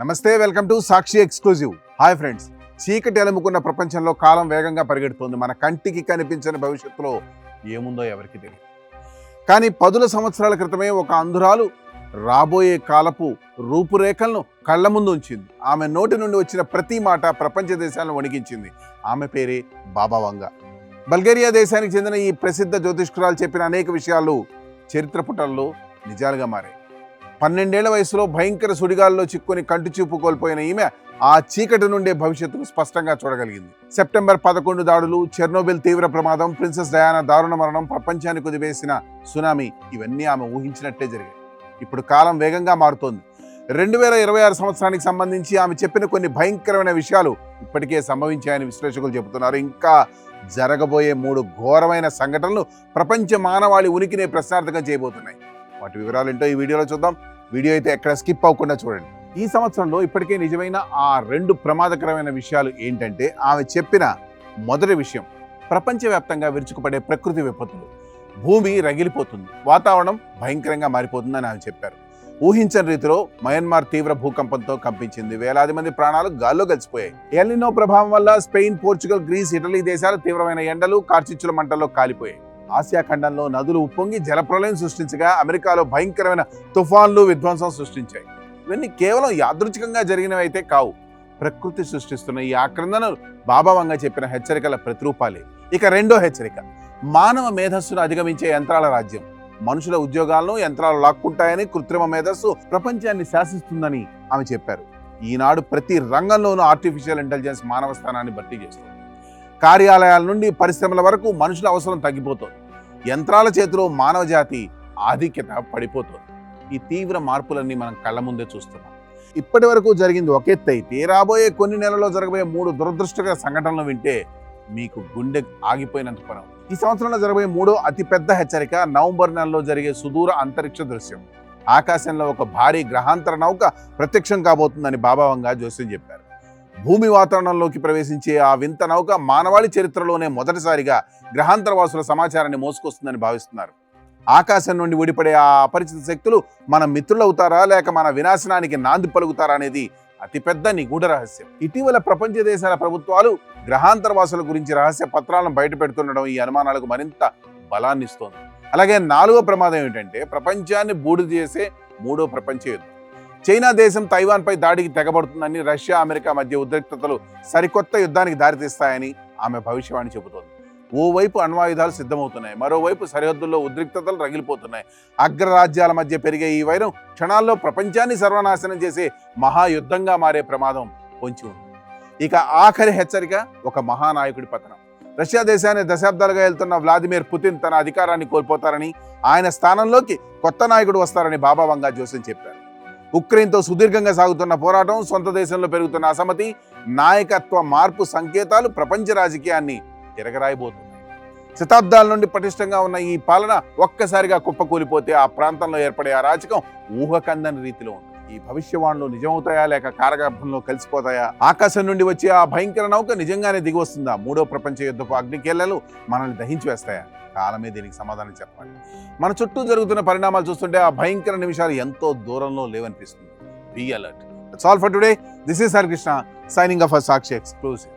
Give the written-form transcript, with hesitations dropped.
నమస్తే, welcome to Sakshi exclusive. Hi friends, చీకటి అలుముకున్న ప్రపంచంలో కాలం వేగంగా పరిగెడుతోంది. మన కంటికి కనిపించని భవిష్యత్తులో ఏముందో ఎవరికి తెలియదు. కానీ 10 సంవత్సరాల క్రితమే ఒక అంధురాలు రాబోయే కాలపు రూపురేఖలను కళ్ళ ముందు ఉంచింది. ఆమె నోటి నుండి వచ్చిన ప్రతి మాట ప్రపంచ దేశాలను వణికించింది. ఆమె పేరే బాబా వంగా. బల్గేరియా దేశానికి చెందిన ఈ ప్రసిద్ధ జ్యోతిష్కురాలు చెప్పిన అనేక విషయాలు చరిత్ర పుటల్లో నిజాలుగా మారాయి. 12 ఏళ్ల వయసులో భయంకర సుడిగాల్లో చిక్కుని కంటి చూపు కోల్పోయిన ఈమె ఆ చీకటి నుండే భవిష్యత్తును స్పష్టంగా చూడగలిగింది. సెప్టెంబర్ 11 దాడులు, చెర్నోబిల్ తీవ్ర ప్రమాదం, ప్రిన్సెస్ డయానా దారుణ మరణం, ప్రపంచాన్ని కుదివేసిన సునామీ ఇవన్నీ ఆమె ఊహించినట్టే జరిగాయి. ఇప్పుడు కాలం వేగంగా మారుతోంది. 2026 సంవత్సరానికి సంబంధించి ఆమె చెప్పిన కొన్ని భయంకరమైన విషయాలు ఇప్పటికే సంభవించాయని విశ్లేషకులు చెబుతున్నారు. ఇంకా జరగబోయే 3 ఘోరమైన సంఘటనలు ప్రపంచ మానవాళి ఉనికినే ప్రశ్నార్థకం చేయబోతున్నాయి. వాటి వివరాలు ఏంటో ఈ వీడియోలో చూద్దాం. వీడియో అయితే ఎక్కడ స్కిప్ అవ్వకుండా చూడండి. ఈ సంవత్సరంలో ఇప్పటికే నిజమైన ఆ 2 ప్రమాదకరమైన విషయాలు ఏంటంటే, ఆమె చెప్పిన మొదటి విషయం, ప్రపంచవ్యాప్తంగా విరుచుకుపడే ప్రకృతి విపత్తులు. భూమి రగిలిపోతుంది, వాతావరణం భయంకరంగా మారిపోతుందని ఆమె చెప్పారు. ఊహించని రీతిలో మయన్మార్ తీవ్ర భూకంపంతో కంపించింది. వేలాది మంది ప్రాణాలు గాల్లో కలిసిపోయాయి. ఎల్నినో ప్రభావం వల్ల స్పెయిన్, పోర్చుగల్, గ్రీస్, ఇటలీ దేశాలు తీవ్రమైన ఎండలు, కార్చిచ్చుల మంటల్లో కాలిపోయాయి. ఆసియా ఖండంలో నదులు ఉప్పొంగి జలప్రలయం సృష్టించగా అమెరికాలో భయంకరమైన తుఫాన్లు విధ్వంసం సృష్టించాయి. ఇవన్నీ కేవలం యాదృచ్ఛికంగా జరిగినవి అయితే కావు. ప్రకృతి సృష్టిస్తున్న ఈ ఆక్రందనలు బాబా వంగా చెప్పిన హెచ్చరికల ప్రతిరూపాలే. ఇక రెండో హెచ్చరిక, మానవ మేధస్సును అధిగమించే యంత్రాల రాజ్యం. మనుషుల ఉద్యోగాలను యంత్రాలు లాక్కుంటాయని, కృత్రిమ మేధస్సు ప్రపంచాన్ని శాసిస్తుందని ఆమె చెప్పారు. ఈనాడు ప్రతి రంగంలోనూ ఆర్టిఫిషియల్ ఇంటెలిజెన్స్ మానవ స్థానాన్ని భర్తీ చేస్తుంది. కార్యాలయాల నుండి పరిశ్రమల వరకు మనుషుల అవసరం తగ్గిపోతుంది. యంత్రాల చేతిలో మానవ జాతి ఆధిక్యత పడిపోతుంది. ఈ తీవ్ర మార్పులన్నీ మనం కళ్ళ ముందే చూస్తున్నాం. ఇప్పటి వరకు జరిగింది ఒక ఎత్తు అయితే, రాబోయే కొన్ని నెలల్లో జరగబోయే 3 దురదృష్టకర సంఘటనలు వింటే మీకు గుండె ఆగిపోయినంత పని. ఈ సంవత్సరంలో జరగబోయే 3వ అతిపెద్ద హెచ్చరిక నవంబర్ నెలలో జరిగే సుదూర అంతరిక్ష దృశ్యం. ఆకాశంలో ఒక భారీ గ్రహాంతర నౌక ప్రత్యక్షం కాబోతుందని బాబా వంగా జోస్యం చెప్పారు. భూమి వాతావరణంలోకి ప్రవేశించే ఆ వింత నౌక మానవాళి చరిత్రలోనే మొదటిసారిగా గ్రహాంతరవాసుల సమాచారాన్ని మోసుకొస్తుందని భావిస్తున్నారు. ఆకాశం నుండి ఊడిపడే ఆ అపరిచిత శక్తులు మన మిత్రులవుతారా లేక మన వినాశనానికి నాంది పలుకుతారా అనేది అతిపెద్ద నిగూఢ రహస్యం. ఇటీవల ప్రపంచ దేశాల ప్రభుత్వాలు గ్రహాంతరవాసుల గురించి రహస్య పత్రాలను బయటపెడుతుండడం ఈ అనుమానాలకు మరింత బలాన్ని ఇస్తోంది. అలాగే 4వ ప్రమాదం ఏమిటంటే, ప్రపంచాన్ని బూడిద చేసే 3వ ప్రపంచ యుద్ధం. చైనా దేశం తైవాన్పై దాడికి తెగబడుతుందని, రష్యా అమెరికా మధ్య ఉద్రిక్తతలు సరికొత్త యుద్ధానికి దారితీస్తాయని ఆమె భవిష్యవాణి చెబుతోంది. ఓవైపు అణ్వాయుధాలు సిద్ధమవుతున్నాయి, మరోవైపు సరిహద్దుల్లో ఉద్రిక్తతలు రగిలిపోతున్నాయి. అగ్రరాజ్యాల మధ్య పెరిగే ఈ వైరం క్షణాల్లో ప్రపంచాన్ని సర్వనాశనం చేసే మహాయుద్ధంగా మారే ప్రమాదం పొంచి ఉంది. ఇక ఆఖరి హెచ్చరిక, ఒక మహానాయకుడి పతనం. రష్యా దేశాన్ని దశాబ్దాలుగా వెళ్తున్న వ్లాదిమిర్ పుతిన్ తన అధికారాన్ని కోల్పోతారని, ఆయన స్థానంలోకి కొత్త నాయకుడు వస్తారని బాబా వంగా జోస్యం చెప్పారు. ఉక్రెయిన్తో సుదీర్ఘంగా సాగుతున్న పోరాటం, సొంత దేశంలో పెరుగుతున్న అసమ్మతి, నాయకత్వ మార్పు సంకేతాలు ప్రపంచ రాజకీయాన్ని తిరగరాయబోతున్నాయి. శతాబ్దాల నుండి పటిష్టంగా ఉన్న ఈ పాలన ఒక్కసారిగా కుప్పకూలిపోతే ఆ ప్రాంతంలో ఏర్పడే అరాచకం ఊహకందని రీతిలో ఉంది. ఈ భవిష్యవాణులు నిజమవుతాయా లేక కారగర్భంలో కలిసిపోతాయా? ఆకాశం నుండి వచ్చే ఆ భయంకర నౌక నిజంగానే దిగి వస్తుందా? 3వ ప్రపంచ యుద్ధపు అగ్నికేళ్లలు మనల్ని దహించి వేస్తాయా? కాలమే దీనికి సమాధానం చెప్పాలి. మన చుట్టూ జరుగుతున్న పరిణామాలు చూస్తుంటే ఆ భయంకర నిమిషాలు ఎంతో దూరంలో లేవనిపిస్తుంది. Be alert. That's all for today. This is Harikrishna signing off for Sakshi exclusive.